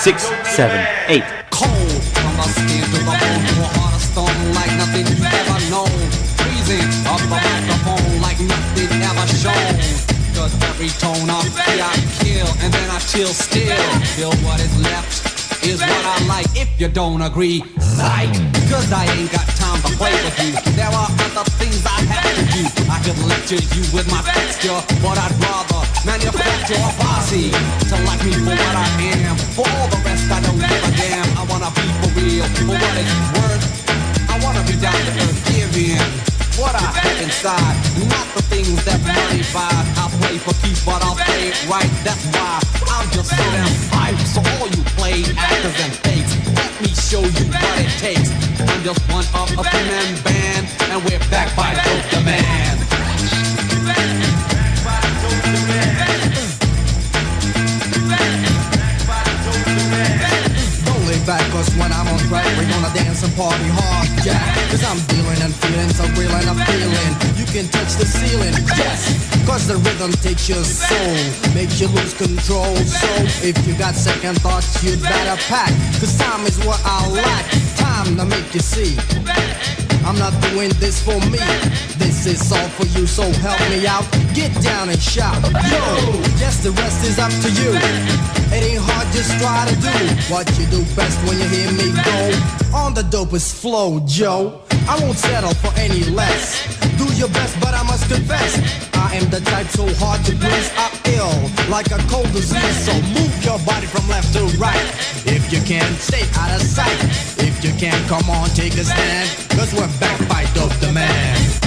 6, 7, 8. Cold from the skin to the bone, to a heart of stone like nothing you've ever known. Freezing up the microphone like nothing ever shown. Cause every tone I feel I kill, and then I chill still. Feel what is left is what I like. If you don't agree, psych. Cause I ain't got time to play with you. There are other things I have to do. I could lecture you with my texture, but I'd rather manufacture a posse to like me for what I am. For all the rest I don't give a damn. I wanna be for real, for what it's worth. I wanna be down to earth, give in what I have inside, not the things that money buys. I'll play for keeps, but I'll play it right. That's why I'm just so damn hype. So all you play actors and fakes, let me show you what it takes. I'm just one of a three-man band, and we're back by Dope the Man. Don't lay back, cause when I'm on track, we're gonna dance and party hard, yeah. Cause I'm dealing and feeling so real and I'm feeling. You can touch the ceiling, yes. Cause the rhythm takes your soul, makes you lose control. So if you got second thoughts, you'd better pack. Cause time is what I lack, time to make you see. I'm not doing this for me, this is all for you, so help me out. Get down and shout, yo, yes, the rest is up to you. It ain't hard, just try to do what you do best when you hear me go on the dopest flow, Joe. I won't settle for any less. Do your best, but I must confess, I am the type so hard to please. I'm ill, like a cold disease. So move your body from left to right. If you can, stay out of sight. If you can, come on, take a stand. Cause we're back by Dope the Man.